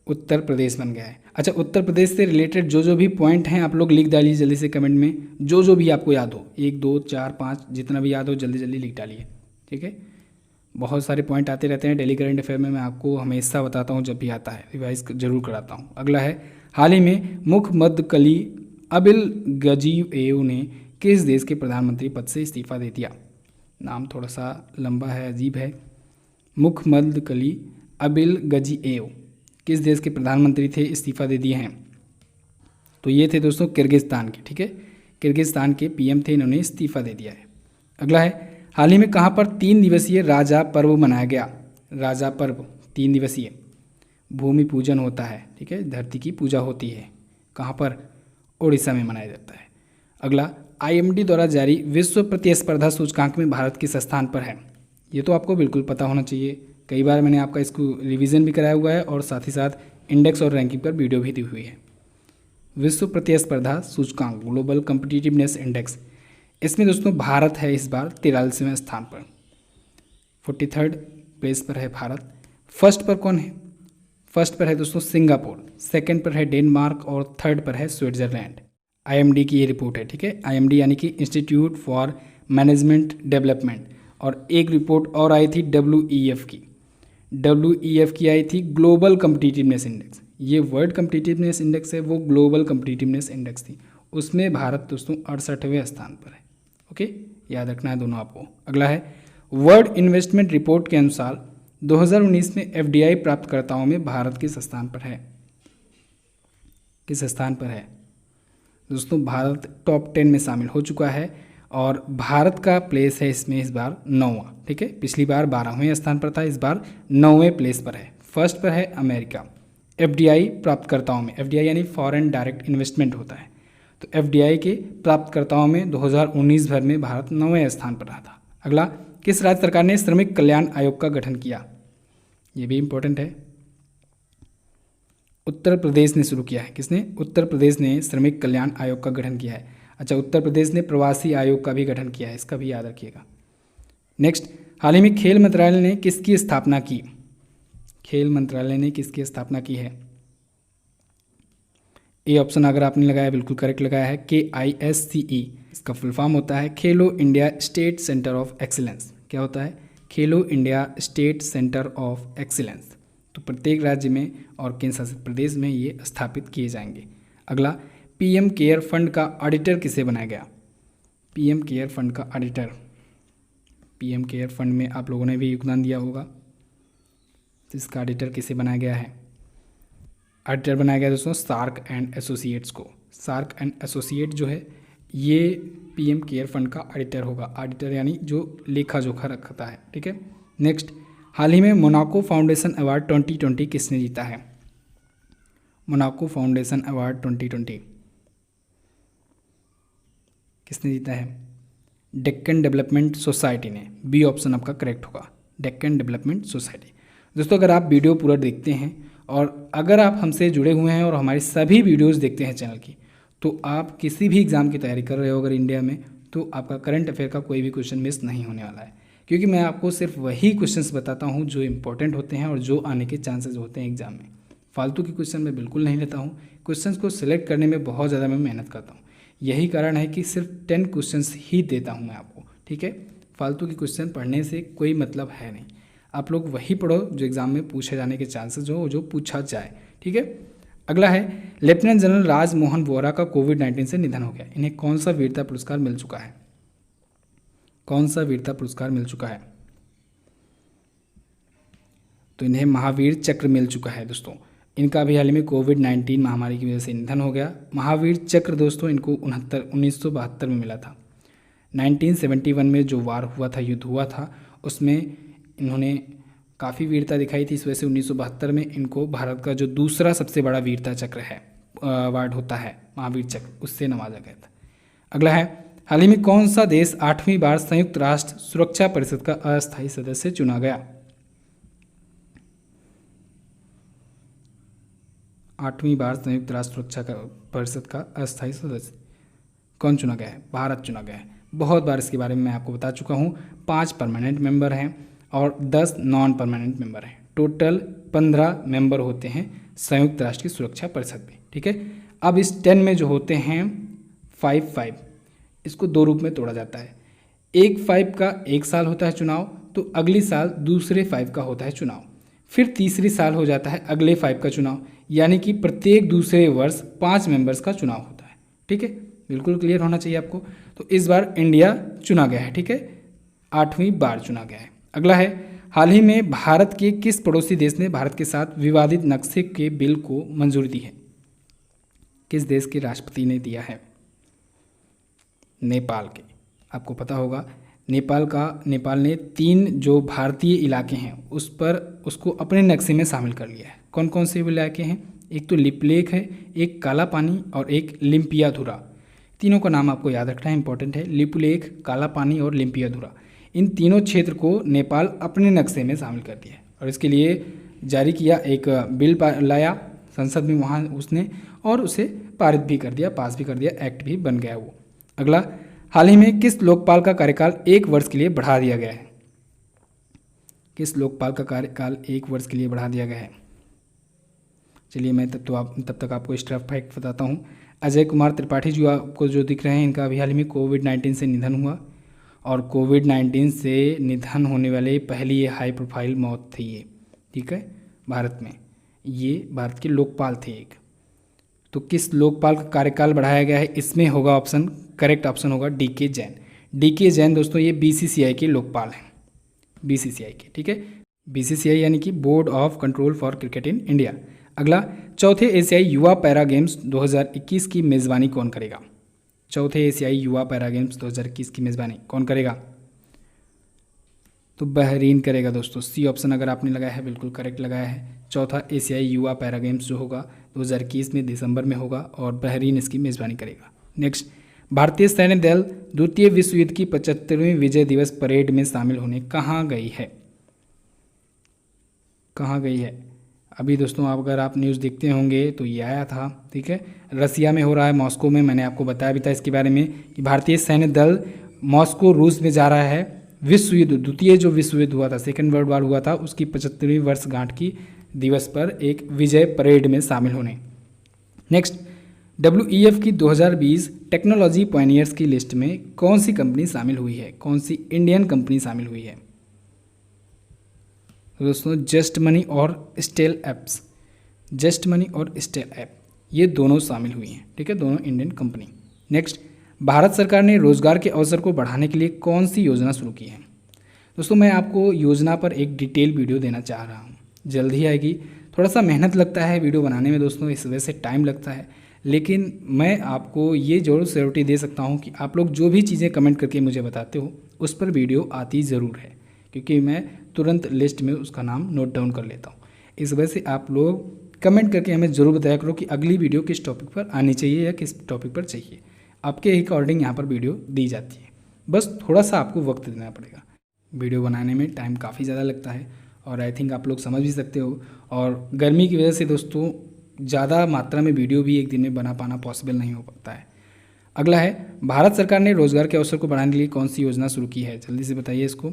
उत्तर प्रदेश बन गया है। अच्छा, उत्तर प्रदेश से रिलेटेड जो भी पॉइंट हैं आप लोग लिख डालिए जल्दी से कमेंट में, जो भी आपको याद हो, 1 2 4 5 जितना भी याद हो जल्दी जल्दी लिख डालिए, ठीक है। बहुत सारे पॉइंट आते रहते हैं डेली करंट अफेयर में, मैं आपको हमेशा बताता हूँ जब भी आता है, रिवाइज जरूर कराता हूँ। अगला है, हाल ही में मुखम्मदकली अबिल गजीएव ने किस देश के प्रधानमंत्री पद से इस्तीफा दे दिया? नाम थोड़ा सा लंबा है, अजीब है। मुखम्मदकली अबिल गजीएव किस देश के प्रधानमंत्री थे, इस्तीफा दे दिए हैं? तो ये थे दोस्तों किर्गिस्तान के, ठीक है, किर्गिस्तान के PM थे, इन्होंने इस्तीफा दे दिया है। अगला है, हाल ही में कहाँ पर 3 दिवसीय राजा पर्व मनाया गया? राजा पर्व 3 दिवसीय भूमि पूजन होता है, ठीक है, धरती की पूजा होती है, कहाँ पर? उड़ीसा में मनाया जाता है। अगला, IMD द्वारा जारी विश्व प्रतिस्पर्धा सूचकांक में भारत किस स्थान पर है? ये तो आपको बिल्कुल पता होना चाहिए, कई बार मैंने आपका इसको रिवीजन भी कराया हुआ है और साथ ही साथ इंडेक्स और रैंकिंग पर वीडियो भी दी हुई है। विश्व प्रतिस्पर्धा सूचकांक, ग्लोबल कम्पिटिटिवनेस इंडेक्स, इसमें दोस्तों भारत है इस बार 43वें स्थान पर, 43rd प्लेस पर है भारत। फर्स्ट पर कौन है? फर्स्ट पर है दोस्तों सिंगापुर, सेकंड पर है डेनमार्क और थर्ड पर है स्विट्जरलैंड। IMD की ये रिपोर्ट है, ठीक है, IMD यानी कि इंस्टीट्यूट फॉर मैनेजमेंट डेवलपमेंट। और एक रिपोर्ट और आई थी WEF की, WEF की आई थी ग्लोबल कम्पिटिटिवनेस इंडेक्स। ये वर्ल्ड कम्पिटिटिवनेस इंडेक्स है, वो ग्लोबल कम्पिटिटिवनेस इंडेक्स थी, उसमें भारत दोस्तों 68वें स्थान पर है, ओके, याद रखना है दोनों आपको। अगला है, वर्ल्ड इन्वेस्टमेंट रिपोर्ट के अनुसार 2019 में FDI प्राप्तकर्ताओं में भारत किस स्थान पर है? किस स्थान पर है दोस्तों? भारत टॉप 10 में शामिल हो चुका है और भारत का प्लेस है इसमें इस बार 9वां, ठीक है, पिछली बार 12वें स्थान पर था, इस बार 9वें प्लेस पर है। फर्स्ट पर है अमेरिका FDI प्राप्तकर्ताओं में, FDI यानी फॉरेन डायरेक्ट इन्वेस्टमेंट होता है, तो FDI के प्राप्तकर्ताओं में 2019 भर में भारत 9वें स्थान पर रहा था। अगला, किस राज्य सरकार ने श्रमिक कल्याण आयोग का गठन किया? ये भी इंपॉर्टेंट है, उत्तर प्रदेश ने शुरू किया है। किसने? उत्तर प्रदेश ने श्रमिक कल्याण आयोग का गठन किया है। अच्छा, उत्तर प्रदेश ने प्रवासी आयोग का भी गठन किया है, इसका भी याद रखिएगा। नेक्स्ट, हाल ही में खेल मंत्रालय ने किसकी स्थापना की? खेल मंत्रालय ने किसकी स्थापना की है? ए ऑप्शन अगर आपने लगाया बिल्कुल करेक्ट लगाया है, KISCE, इसका फुल फॉर्म होता है खेलो India state centre of excellence. क्या होता है? खेलो India state centre of excellence. तो प्रत्येक राज्य में और केंद्र शासित प्रदेश में ये स्थापित किए जाएंगे। अगला, PM केयर फंड का ऑडिटर किसे बनाया गया? PM केयर फंड का ऑडिटर, PM केयर फंड में आप लोगों ने भी योगदान दिया होगा, तो इसका ऑडिटर किसे बनाया गया है? ऑडिटर बनाया गया दोस्तों सार्क एंड एसोसिएट्स को। सार्क एंड एसोसिएट जो है ये PM केयर फंड का ऑडिटर होगा। ऑडिटर यानी जो लेखा जोखा रखता है, ठीक है। नेक्स्ट, हाल ही में मोनाको फाउंडेशन अवार्ड 2020 किसने जीता है? मोनाको फाउंडेशन अवार्ड 2020 किसने जीता है? डेक्कन डेवलपमेंट सोसाइटी ने। बी ऑप्शन आपका करेक्ट होगा, डेक्कन डेवलपमेंट सोसाइटी। दोस्तों अगर आप वीडियो पूरा देखते हैं और अगर आप हमसे जुड़े हुए हैं और हमारी सभी वीडियोस देखते हैं चैनल की, तो आप किसी भी एग्ज़ाम की तैयारी कर रहे हो अगर इंडिया में, तो आपका करंट अफेयर का कोई भी क्वेश्चन मिस नहीं होने वाला है, क्योंकि मैं आपको सिर्फ वही क्वेश्चंस बताता हूँ जो इंपॉर्टेंट होते हैं और जो आने के चांसेस होते हैं एग्जाम में। फालतू के क्वेश्चन मैं बिल्कुल नहीं लेता हूँ। क्वेश्चंस को सिलेक्ट करने में बहुत ज़्यादा मैं मेहनत करता हूँ, यही कारण है कि सिर्फ 10 क्वेश्चंस ही देता हूँ मैं आपको, ठीक है। फालतू के क्वेश्चन पढ़ने से कोई मतलब है नहीं, आप लोग वही पढ़ो जो एग्ज़ाम में पूछे जाने के चांसेस हो, जो पूछा जाए, ठीक है। अगला है लेफ्टिनेंट जनरल राज मोहन वोहरा का कोविड-19 से निधन हो गया। इन्हें कौन सा वीरता पुरस्कार मिल चुका है? कौन सा वीरता पुरस्कार मिल चुका है? तो इन्हें महावीर चक्र मिल चुका है दोस्तों। इनका अभी हाल ही में कोविड-19 महामारी की वजह से निधन हो गया। महावीर चक्र दोस्तों इनको 1972 में मिला था। 1971 में जो वार हुआ था, युद्ध हुआ था, उसमें इन्होंने काफ़ी वीरता दिखाई थी। इस वजह से 1972 में इनको भारत का जो दूसरा सबसे बड़ा वीरता चक्र है, अवार्ड होता है महावीर चक्र, उससे नवाजा गया था। अगला है हाल ही में कौन सा देश 8वीं बार संयुक्त राष्ट्र सुरक्षा परिषद का अस्थायी सदस्य चुना गया? 8वीं बार संयुक्त राष्ट्र सुरक्षा परिषद का अस्थायी सदस्य कौन चुना गया है? भारत चुना गया है। बहुत बार इसके बारे में मैं आपको बता चुका हूँ। 5 परमानेंट मेंबर हैं और 10 नॉन परमानेंट मेंबर हैं। टोटल 15 मेंबर होते हैं संयुक्त राष्ट्र की सुरक्षा परिषद में, ठीक है। अब इस 10 में जो होते हैं 5-5, इसको 2 रूप में तोड़ा जाता है। एक 5 का 1 साल होता है चुनाव, तो अगली साल दूसरे 5 का होता है चुनाव, फिर तीसरी साल हो जाता है अगले 5 का चुनाव, यानी कि प्रत्येक दूसरे वर्ष 5 मेंबर्स का चुनाव होता है, ठीक है। बिल्कुल क्लियर होना चाहिए आपको। तो इस बार इंडिया चुना गया है, ठीक है, 8वीं बार चुना गया है। अगला है हाल ही में भारत के किस पड़ोसी देश ने भारत के साथ विवादित नक्शे के बिल को मंजूरी दी है? किस देश के राष्ट्रपति ने दिया है? नेपाल के। आपको पता होगा नेपाल ने 3 जो भारतीय इलाके हैं उसको अपने नक्शे में शामिल कर लिया है। कौन कौन से इलाके हैं? एक तो लिपलेख है, एक काला पानी और एक लिम्पियाधुरा। तीनों का नाम आपको याद रखना है, इंपॉर्टेंट है। लिपलेख, काला पानी और लिम्पियाधुरा, इन तीनों क्षेत्र को नेपाल अपने नक्शे में शामिल कर दिया है और इसके लिए जारी किया, एक बिल लाया संसद में वहाँ उसने, और उसे पारित भी कर दिया, पास भी कर दिया, एक्ट भी बन गया वो। अगला, हाल ही में किस लोकपाल का कार्यकाल 1 वर्ष के लिए बढ़ा दिया गया है? किस लोकपाल का कार्यकाल 1 वर्ष के लिए बढ़ा दिया गया है? चलिए मैं तब तक आपको स्ट्रफ फैक्ट बताता हूँ। अजय कुमार त्रिपाठी जो आपको जो दिख रहे हैं, इनका अभी हाल ही में कोविड-19 से निधन हुआ और कोविड-19 से निधन होने वाले पहली ये हाई प्रोफाइल मौत थी ये, ठीक है, भारत में। ये भारत के लोकपाल थे एक। तो किस लोकपाल का कार्यकाल बढ़ाया गया है? इसमें होगा ऑप्शन, करेक्ट ऑप्शन होगा डी.के. जैन। डी.के. जैन दोस्तों ये बीसीसीआई के लोकपाल हैं, बीसीसीआई के, ठीक है। बीसीसीआई यानी कि board of control for cricket in India. अगला, चौथे एशियाई युवा पैरा गेम्स 2021 की मेज़बानी कौन करेगा? चौथे एशियाई युवा पैरा गेम्स 2021 की मेज़बानी कौन करेगा? तो बहरीन करेगा दोस्तों। सी ऑप्शन अगर आपने लगाया है बिल्कुल करेक्ट लगाया है। चौथा एशियाई युवा पैरा गेम्स जो होगा 2021 में दिसंबर में होगा और बहरीन इसकी मेज़बानी करेगा। नेक्स्ट, भारतीय सैन्य दल द्वितीय विश्व युद्ध की 75वीं विजय दिवस परेड में शामिल होने कहाँ गई है? कहाँ गई है? अभी दोस्तों अगर आप न्यूज़ देखते होंगे तो ये आया था, ठीक है, रसिया में हो रहा है, मॉस्को में। मैंने आपको बताया भी था इसके बारे में कि भारतीय सैन्य दल मॉस्को रूस में जा रहा है विश्व युद्ध, द्वितीय जो विश्व युद्ध हुआ था, सेकेंड वर्ल्ड वॉर हुआ था, उसकी 75वीं वर्षगांठ की दिवस पर एक विजय परेड में शामिल होने। नेक्स्ट, WEF की 2020 टेक्नोलॉजी पायनियर्स की लिस्ट में कौन सी कंपनी शामिल हुई है? कौन सी इंडियन कंपनी शामिल हुई है? दोस्तों जस्ट मनी और स्टेल एप्स, जस्ट मनी और स्टेल ऐप, ये दोनों शामिल हुई हैं, ठीक है, दोनों इंडियन कंपनी। नेक्स्ट, भारत सरकार ने रोजगार के अवसर को बढ़ाने के लिए कौन सी योजना शुरू की है? दोस्तों मैं आपको योजना पर एक डिटेल वीडियो देना चाह रहा हूँ, जल्द ही आएगी। थोड़ा सा मेहनत लगता है वीडियो बनाने में दोस्तों, इस वजह से टाइम लगता है, लेकिन मैं आपको ये जरूर श्योरिटी दे सकता हूँ कि आप लोग जो भी चीज़ें कमेंट करके मुझे बताते हो उस पर वीडियो आती ज़रूर है, क्योंकि मैं तुरंत लिस्ट में उसका नाम नोट डाउन कर लेता हूँ। इस वजह से आप लोग कमेंट करके हमें ज़रूर बताया करो कि अगली वीडियो किस टॉपिक पर आनी चाहिए या किस टॉपिक पर चाहिए। आपके अकॉर्डिंग यहाँ पर वीडियो दी जाती है। बस थोड़ा सा आपको वक्त देना पड़ेगा। वीडियो बनाने में टाइम काफ़ी ज़्यादा लगता है और आई थिंक आप लोग समझ भी सकते हो। और गर्मी की वजह से दोस्तों ज़्यादा मात्रा में वीडियो भी एक दिन में बना पाना पॉसिबल नहीं हो पाता है। अगला है, भारत सरकार ने रोजगार के अवसर को बढ़ाने के लिए कौन सी योजना शुरू की है? जल्दी से बताइए इसको।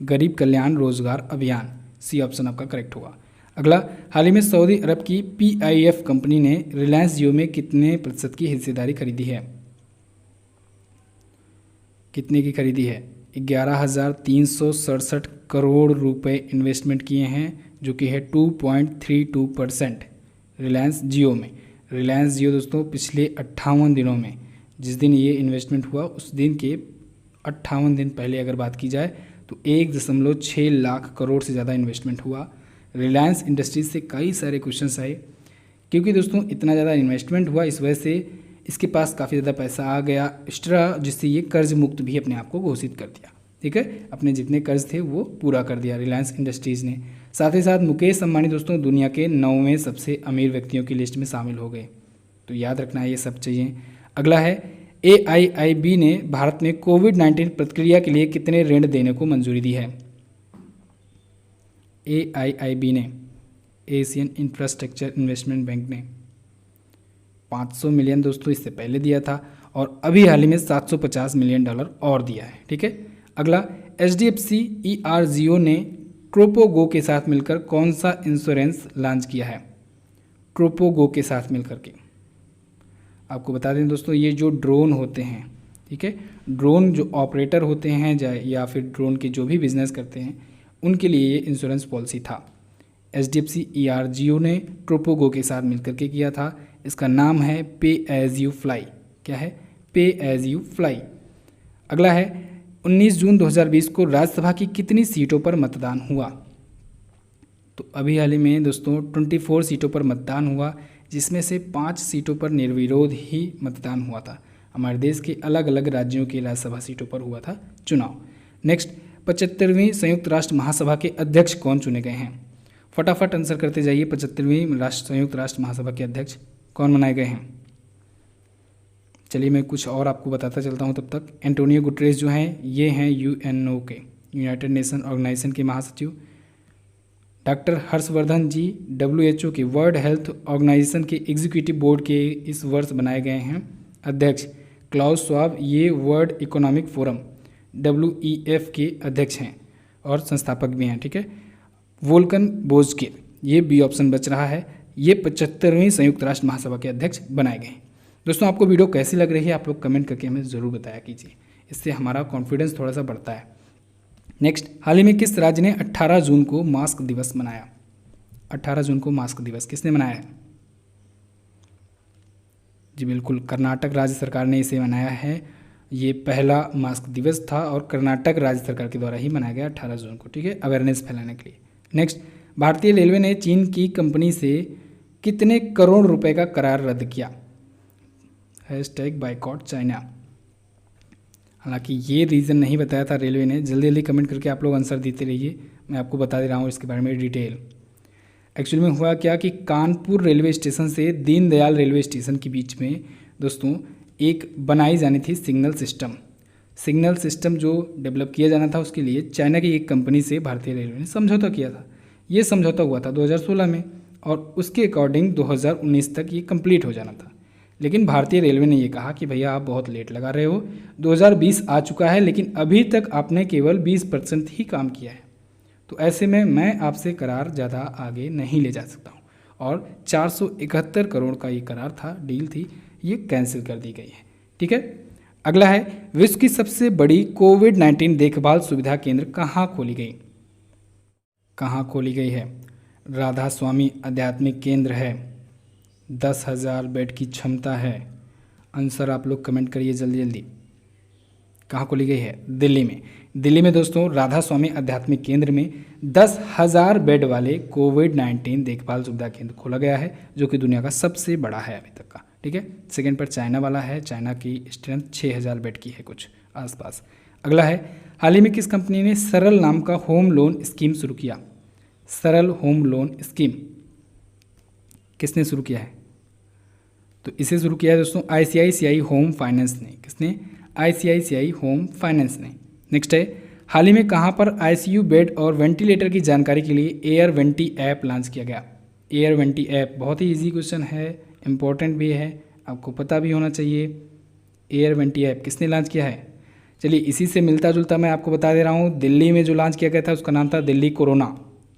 गरीब कल्याण रोजगार अभियान, सी ऑप्शन आपका करेक्ट होगा। अगला, हाल ही में सऊदी अरब की PIF कंपनी ने रिलायंस जियो में कितने प्रतिशत की हिस्सेदारी खरीदी है? कितने की खरीदी है? 11,367 करोड़ रुपए इन्वेस्टमेंट किए हैं, जो कि है 2.32% रिलायंस जियो में। रिलायंस जियो दोस्तों पिछले 58 दिनों में, जिस दिन ये इन्वेस्टमेंट हुआ उस दिन के 58 दिन पहले अगर बात की जाए तो 1.6 लाख करोड़ से ज़्यादा इन्वेस्टमेंट हुआ। रिलायंस इंडस्ट्रीज से कई सारे क्वेश्चंस आए, क्योंकि दोस्तों इतना ज़्यादा इन्वेस्टमेंट हुआ, इस वजह से इसके पास काफ़ी ज़्यादा पैसा आ गया एक्स्ट्रा, जिससे ये कर्ज मुक्त भी अपने आप को घोषित कर दिया। ठीक है, अपने जितने कर्ज थे वो पूरा कर दिया रिलायंस इंडस्ट्रीज़ ने। साथ ही साथ मुकेश अंबानी दोस्तों दुनिया के 9वें सबसे अमीर व्यक्तियों की लिस्ट में शामिल हो गए, तो याद रखना है ये सब चाहिए। अगला है, AIIB ने भारत में कोविड-19 प्रतिक्रिया के लिए कितने ऋण देने को मंजूरी दी है? AIIB ने, एशियन इंफ्रास्ट्रक्चर इन्वेस्टमेंट बैंक ने 500 मिलियन दोस्तों इससे पहले दिया था और अभी हाल ही में $750 मिलियन और दिया है। ठीक है। अगला, HDFC ERGO ने ट्रोपोगो के साथ मिलकर कौन सा इंश्योरेंस लॉन्च किया है? ट्रोपोगो के साथ मिलकर के आपको बता दें दोस्तों, ये जो ड्रोन होते हैं, ठीक है, ड्रोन जो ऑपरेटर होते हैं या फिर ड्रोन के जो भी बिजनेस करते हैं उनके लिए ये इंश्योरेंस पॉलिसी था। HDFC ERGO ने ट्रोपोगो के साथ मिलकर के किया था। इसका नाम है पे एज यू फ्लाई। क्या है? पे एज यू फ्लाई। अगला है, 19 जून 2020 को राज्यसभा की कितनी सीटों पर मतदान हुआ? तो अभी हाल ही में दोस्तों 24 सीटों पर मतदान हुआ, जिसमें से 5 सीटों पर निर्विरोध ही मतदान हुआ था। हमारे देश के अलग अलग राज्यों की राज्यसभा सीटों पर हुआ था चुनाव। नेक्स्ट, 75वीं संयुक्त राष्ट्र महासभा के अध्यक्ष कौन चुने गए हैं? फटाफट आंसर करते जाइए। 75वीं संयुक्त राष्ट्र महासभा के अध्यक्ष कौन बनाए गए हैं? चलिए मैं कुछ और आपको बताता चलता हूँ तब तक। एंटोनियो गुटरेस जो हैं ये हैं UNO के, यूनाइटेड नेशन ऑर्गेनाइजेशन के महासचिव। डॉक्टर हर्षवर्धन जी WHO के, वर्ल्ड हेल्थ ऑर्गेनाइजेशन के एग्जीक्यूटिव बोर्ड के इस वर्ष बनाए गए हैं अध्यक्ष। क्लाउस श्वाब ये वर्ल्ड इकोनॉमिक फोरम WEF के अध्यक्ष हैं और संस्थापक भी हैं। ठीक है। वोल्कन बोजकिर, ये बी ऑप्शन बच रहा है, ये 75वीं संयुक्त राष्ट्र महासभा के अध्यक्ष बनाए गए हैं। दोस्तों आपको वीडियो कैसी लग रही है आप लोग कमेंट करके हमें ज़रूर बताया कीजिए, इससे हमारा कॉन्फिडेंस थोड़ा सा बढ़ता है। नेक्स्ट, हाल ही में किस राज्य ने 18 जून को मास्क दिवस मनाया? 18 जून को मास्क दिवस किसने मनाया है? जी बिल्कुल, कर्नाटक राज्य सरकार ने इसे मनाया है। ये पहला मास्क दिवस था और कर्नाटक राज्य सरकार के द्वारा ही मनाया गया 18 जून को। ठीक है, अवेयरनेस फैलाने के लिए। नेक्स्ट, भारतीय रेलवे ने चीन की कंपनी से कितने करोड़ रुपए का करार रद्द किया? #Boycott China. हालांकि ये रीज़न नहीं बताया था रेलवे ने। जल्दी जल्दी कमेंट करके आप लोग आंसर देते रहिए, मैं आपको बता दे रहा हूँ इसके बारे में डिटेल। एक्चुअली में हुआ क्या कि कानपुर रेलवे स्टेशन से दीनदयाल रेलवे स्टेशन के बीच में दोस्तों एक बनाई जानी थी सिग्नल सिस्टम जो डेवलप किया जाना था, उसके लिए चाइना की एक कंपनी से भारतीय रेलवे ने समझौता किया था। ये समझौता हुआ था 2016 में और उसके अकॉर्डिंग 2019 तक ये कंप्लीट हो जाना था। लेकिन भारतीय रेलवे ने ये कहा कि भैया आप बहुत लेट लगा रहे हो, 2020 आ चुका है लेकिन अभी तक आपने केवल 20% ही काम किया है, तो ऐसे में मैं आपसे करार ज़्यादा आगे नहीं ले जा सकता हूँ। और 471 करोड़ का ये करार था, डील थी, ये कैंसिल कर दी गई है। ठीक है। अगला है, विश्व की सबसे बड़ी कोविड-19 देखभाल सुविधा केंद्र कहाँ खोली गई? कहाँ खोली गई है? राधा स्वामी आध्यात्मिक केंद्र है, 10,000 बेड की क्षमता है। आंसर आप लोग कमेंट करिए जल्दी जल्दी। कहाँ खोली गई है? दिल्ली में। दिल्ली में दोस्तों राधा स्वामी आध्यात्मिक केंद्र में 10,000 बेड वाले कोविड-19 देखभाल सुविधा केंद्र खोला गया है, जो कि दुनिया का सबसे बड़ा है अभी तक का। ठीक है। सेकेंड पर चाइना वाला है, चाइना की स्ट्रेंथ 6,000 बेड की है कुछ आसपास। अगला है, हाल ही में किस कंपनी ने सरल नाम का होम लोन स्कीम शुरू किया? सरल होम लोन स्कीम किसने शुरू किया है? तो इसे शुरू किया है दोस्तों आईसीआईसीआई होम फाइनेंस ने। किसने? आईसीआईसीआई होम फाइनेंस ने। नेक्स्ट है, हाल ही में कहाँ पर आईसीयू बेड और वेंटिलेटर की जानकारी के लिए एयर वेंटी ऐप लॉन्च किया गया? एयर वेंटी ऐप बहुत ही इजी क्वेश्चन है, इंपॉर्टेंट भी है, आपको पता भी होना चाहिए। एयर वेंटी ऐप किसने लॉन्च किया है? चलिए इसी से मिलता जुलता मैं आपको बता दे रहा हूँ, दिल्ली में जो लॉन्च किया गया था उसका नाम था दिल्ली कोरोना।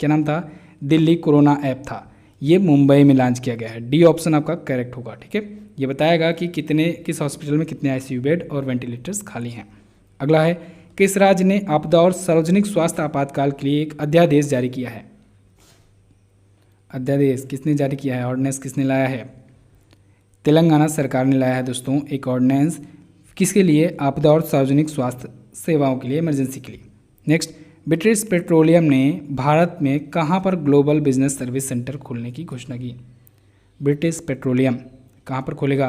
क्या नाम था? दिल्ली कोरोना ऐप था। ये मुंबई में लॉन्च किया गया है। डी ऑप्शन आपका करेक्ट होगा। ठीक है, ये बताएगा कि किस हॉस्पिटल में कितने आईसीयू बेड और वेंटिलेटर्स खाली हैं। अगला है, किस राज्य ने आपदा और सार्वजनिक स्वास्थ्य आपातकाल के लिए एक अध्यादेश जारी किया है? अध्यादेश किसने जारी किया है? ऑर्डिनेंस किसने लाया है? तेलंगाना सरकार ने लाया है दोस्तों एक ऑर्डिनेंस। किसके लिए? आपदा और सार्वजनिक स्वास्थ्य सेवाओं के लिए, इमरजेंसी के लिए। नेक्स्ट, ब्रिटिश पेट्रोलियम ने भारत में कहाँ पर ग्लोबल बिजनेस सर्विस सेंटर खोलने की घोषणा की? ब्रिटिश पेट्रोलियम कहाँ पर खोलेगा?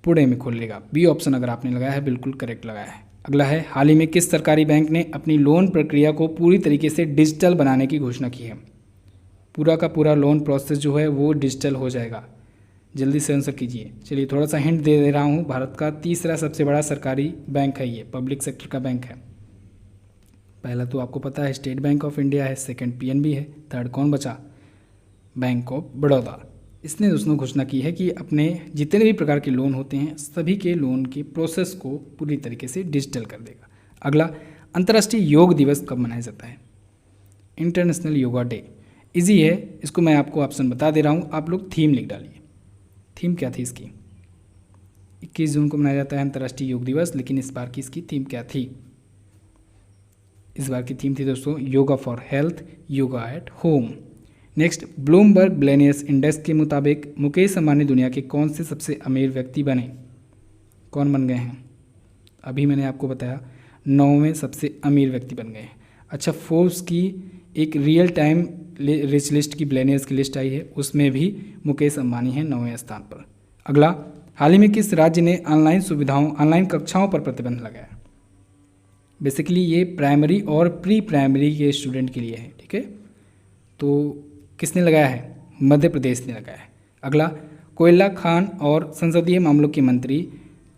पुणे में खोलेगा। बी ऑप्शन अगर आपने लगाया है बिल्कुल करेक्ट लगाया है। अगला है, हाल ही में किस सरकारी बैंक ने अपनी लोन प्रक्रिया को पूरी तरीके से डिजिटल बनाने की घोषणा की है? पूरा का पूरा लोन प्रोसेस जो है वो डिजिटल हो जाएगा। जल्दी से आंसर कीजिए। चलिए थोड़ा सा हिंट दे रहा हूँ, भारत का तीसरा सबसे बड़ा सरकारी बैंक है, ये पब्लिक सेक्टर का बैंक है। पहला तो आपको पता है स्टेट बैंक ऑफ इंडिया है, सेकंड पीएनबी है, थर्ड कौन बचा? Bank of Baroda. इसने दोस्तों घोषणा की है कि अपने जितने भी प्रकार के लोन होते हैं सभी के लोन के प्रोसेस को पूरी तरीके से डिजिटल कर देगा। अगला, अंतर्राष्ट्रीय योग दिवस कब मनाया जाता है? International yoga day. इजी है, इसको मैं आपको ऑप्शन बता दे रहा हूँ, आप लोग थीम लिख डालिए। थीम क्या थी इसकी? 21 जून को मनाया जाता है अंतर्राष्ट्रीय योग दिवस, लेकिन इस बार की इसकी थीम क्या थी? इस बार की थीम थी दोस्तों yoga for health, yoga at home. Next, Bloomberg billionaires index के मुताबिक मुकेश अंबानी दुनिया के कौन से सबसे अमीर व्यक्ति बने? कौन बन गए हैं? अभी मैंने आपको बताया 9वें सबसे अमीर व्यक्ति बन गए हैं। अच्छा, फोर्ब्स की एक रियल टाइम रिच लिस्ट की बिलियनियर्स की लिस्ट आई है, उसमें भी मुकेश अंबानी हैं 9वें स्थान पर। अगला, हाल ही में किस राज्य ने ऑनलाइन कक्षाओं पर प्रतिबंध लगाया? बेसिकली ये प्राइमरी और प्री प्राइमरी के स्टूडेंट के लिए है। ठीक है, तो किसने लगाया है? मध्य प्रदेश ने लगाया है। अगला, कोयला खान और संसदीय मामलों के मंत्री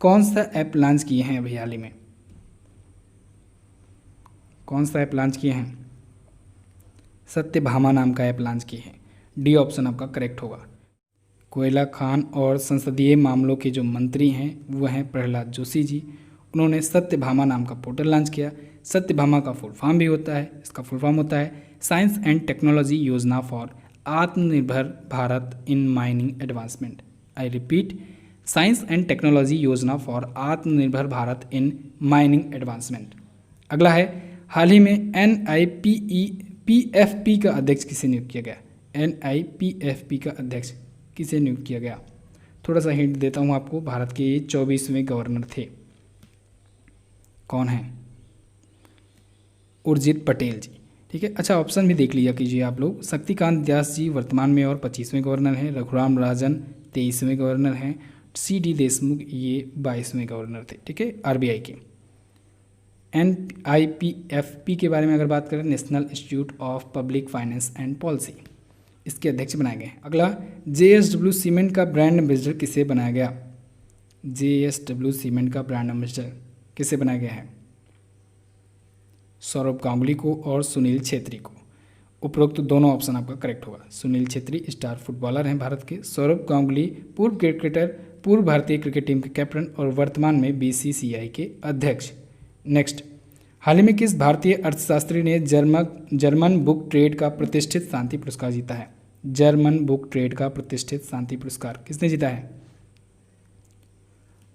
कौन सा ऐप लॉन्च किए हैं अभी हाल ही में? कौन सा ऐप लॉन्च किए हैं? सत्यभामा नाम का ऐप लॉन्च किए हैं। डी ऑप्शन आपका करेक्ट होगा। कोयला खान और संसदीय मामलों के जो मंत्री हैं वो हैं प्रहलाद जोशी जी। उन्होंने सत्यभामा नाम का पोर्टल लॉन्च किया। सत्यभामा का फुल फॉर्म भी होता है, इसका फुल फॉर्म होता है साइंस एंड टेक्नोलॉजी योजना फॉर आत्मनिर्भर Bharat in mining advancement. I repeat, science and technology योजना फॉर आत्मनिर्भर भारत इन माइनिंग एडवांसमेंट। अगला है, हाल ही में NIPEPFP का अध्यक्ष किसे नियुक्त किया गया? NIPEFP का अध्यक्ष किसे नियुक्त किया गया? थोड़ा सा हिंट देता हूँ आपको, भारत के 24वें गवर्नर थे। कौन है? उर्जित पटेल जी। ठीक है, अच्छा ऑप्शन भी देख लिया कीजिए आप लोग। शक्तिकांत दास जी वर्तमान में और 25वें गवर्नर हैं। रघुराम राजन 23वें गवर्नर हैं। CD देशमुख ये 22वें गवर्नर थे। ठीक है, RBI के। NIPEFP के बारे में अगर बात करें, national institute of public finance and policy, इसके अध्यक्ष बनाए गए। अगला, JSW सीमेंट का ब्रांड एम्बेसडर किसे बनाया गया? JSW सीमेंट का ब्रांड एम्बेसडर किसे बनाया गया है? सौरभ गांगुली को और सुनील छेत्री को। उपरोक्त दोनों ऑप्शन आपका करेक्ट होगा। सुनील छेत्री स्टार फुटबॉलर हैं भारत के। सौरभ गांगुली पूर्व क्रिकेटर, पूर्व भारतीय क्रिकेट टीम के कैप्टन और वर्तमान में BCCI के अध्यक्ष। नेक्स्ट, हाल ही में किस भारतीय अर्थशास्त्री ने जर्मन बुक ट्रेड का प्रतिष्ठित शांति पुरस्कार जीता है? जर्मन बुक ट्रेड का प्रतिष्ठित शांति पुरस्कार किसने जीता है?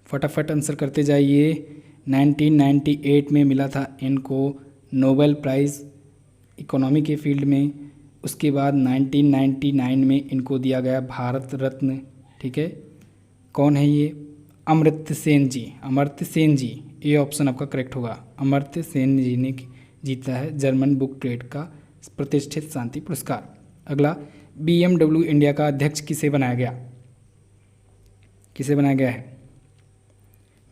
फटाफट आंसर करते जाइए। 1998 में मिला था इनको नोबेल प्राइज़ इकोनॉमी के फील्ड में। उसके बाद 1999 में इनको दिया गया भारत रत्न। ठीक है, कौन है ये? अमर्त्य सेन जी। अमर्त्य सेन जी, ये ऑप्शन आपका करेक्ट होगा। अमर्त्य सेन जी ने जीता है जर्मन बुक ट्रेड का प्रतिष्ठित शांति पुरस्कार। अगला, BMW इंडिया का अध्यक्ष किसे बनाया गया? किसे बनाया गया है?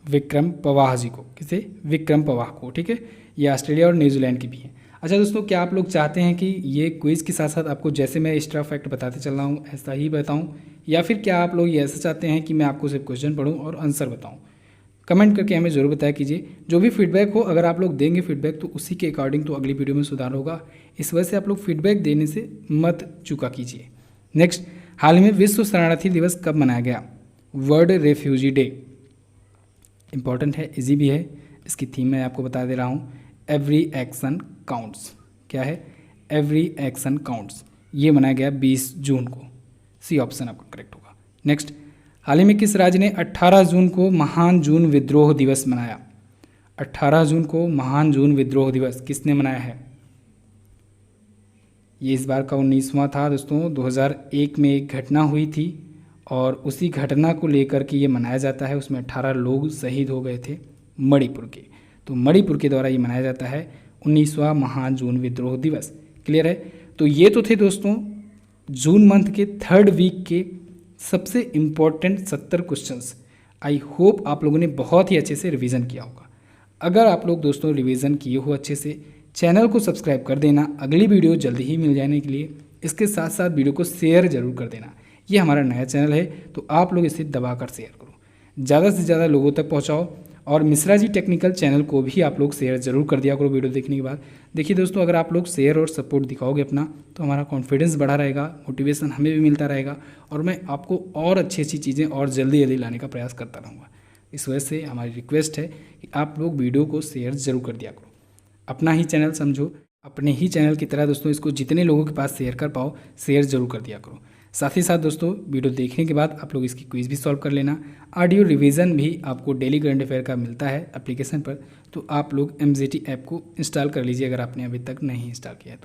विक्रम पवाह जी को। किसे? विक्रम पवाह को। ठीक है, ये ऑस्ट्रेलिया और न्यूजीलैंड की भी है। अच्छा दोस्तों, क्या आप लोग चाहते हैं कि ये क्विज़ के साथ साथ आपको जैसे मैं एक्स्ट्रा फैक्ट बताते चल रहा हूँ ऐसा ही बताऊँ, या फिर क्या आप लोग ये ऐसा चाहते हैं कि मैं आपको सिर्फ क्वेश्चन पढ़ूँ और आंसर बताऊँ? कमेंट करके हमें ज़रूर बताया कीजिए। जो भी फीडबैक हो, अगर आप लोग देंगे फीडबैक तो उसी के अकॉर्डिंग तो अगली वीडियो में सुधार होगा। इस वजह से आप लोग फीडबैक देने से मत चूका कीजिए। नेक्स्ट, हाल ही में विश्व शरणार्थी दिवस कब मनाया गया? World refugee day. इंपॉर्टेंट है, इजी भी है। इसकी थीम मैं आपको बता दे रहा हूँ, एवरी एक्शन काउंट्स। क्या है? Every action counts. ये मनाया गया 20 जून को। सी ऑप्शन आपका करेक्ट होगा। नेक्स्ट, हाल ही में किस राज्य ने 18 जून को महान जून विद्रोह दिवस मनाया? 18 जून को महान जून विद्रोह दिवस किसने मनाया है? ये इस बार का 19वां था दोस्तों। 2001 में एक घटना हुई थी और उसी घटना को लेकर के ये मनाया जाता है। उसमें 18 लोग शहीद हो गए थे मणिपुर के, तो मणिपुर के द्वारा ये मनाया जाता है 19वां महान जून विद्रोह दिवस। क्लियर है? तो ये तो थे दोस्तों जून मंथ के 3rd वीक के सबसे इम्पॉर्टेंट 70 क्वेश्चंस। आई होप आप लोगों ने बहुत ही अच्छे से रिवीजन किया होगा। अगर आप लोग दोस्तों रिवीजन किए हो अच्छे से, चैनल को सब्सक्राइब कर देना अगली वीडियो जल्दी ही मिल जाने के लिए। इसके साथ साथ वीडियो को शेयर जरूर कर देना। ये हमारा नया चैनल है तो आप लोग इसे दबाकर शेयर करो, ज़्यादा से ज़्यादा लोगों तक पहुँचाओ। और मिश्रा जी टेक्निकल चैनल को भी आप लोग शेयर जरूर कर दिया करो वीडियो देखने के बाद। देखिए दोस्तों, अगर आप लोग शेयर और सपोर्ट दिखाओगे अपना तो हमारा कॉन्फिडेंस बढ़ा रहेगा, मोटिवेशन हमें भी मिलता रहेगा और मैं आपको और अच्छी अच्छी चीज़ें और जल्दी जल्दी लाने का प्रयास करता रहूँगा। इस वजह से हमारी रिक्वेस्ट है कि आप लोग वीडियो को शेयर जरूर कर दिया करो। अपना ही चैनल समझो, अपने ही चैनल की तरह दोस्तों इसको जितने लोगों के पास शेयर कर पाओ शेयर जरूर कर दिया करो। साथ ही साथ दोस्तों वीडियो देखने के बाद आप लोग इसकी क्विज़ भी सॉल्व कर लेना। ऑडियो रिवीजन भी आपको डेली करंट अफेयर का मिलता है एप्लीकेशन पर, तो आप लोग MGT ऐप को इंस्टॉल कर लीजिए अगर आपने अभी तक नहीं इंस्टॉल किया है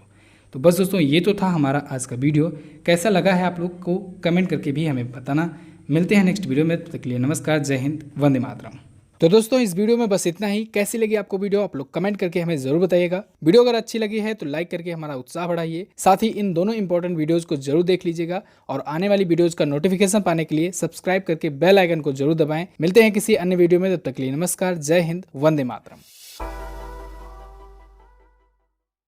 तो बस दोस्तों ये तो था हमारा आज का वीडियो। कैसा लगा है आप लोग को कमेंट करके भी हमें बताना। मिलते हैं नेक्स्ट वीडियो में, तब तक के लिए नमस्कार, जय हिंद, वंदे मातरम। तो दोस्तों इस वीडियो में बस इतना ही। कैसी लगी आपको वीडियो आप लोग कमेंट करके हमें जरूर बताइएगा। वीडियो अगर अच्छी लगी है तो लाइक करके हमारा उत्साह बढ़ाइए। साथ ही इन दोनों इंपॉर्टेंट वीडियोस को जरूर देख लीजिएगा और आने वाली वीडियोस का नोटिफिकेशन पाने के लिए सब्सक्राइब करके बेल आइकन को जरूर दबाएं। मिलते हैं किसी अन्य वीडियो में, तब तक के लिए नमस्कार, जय हिंद, वंदे मातरम।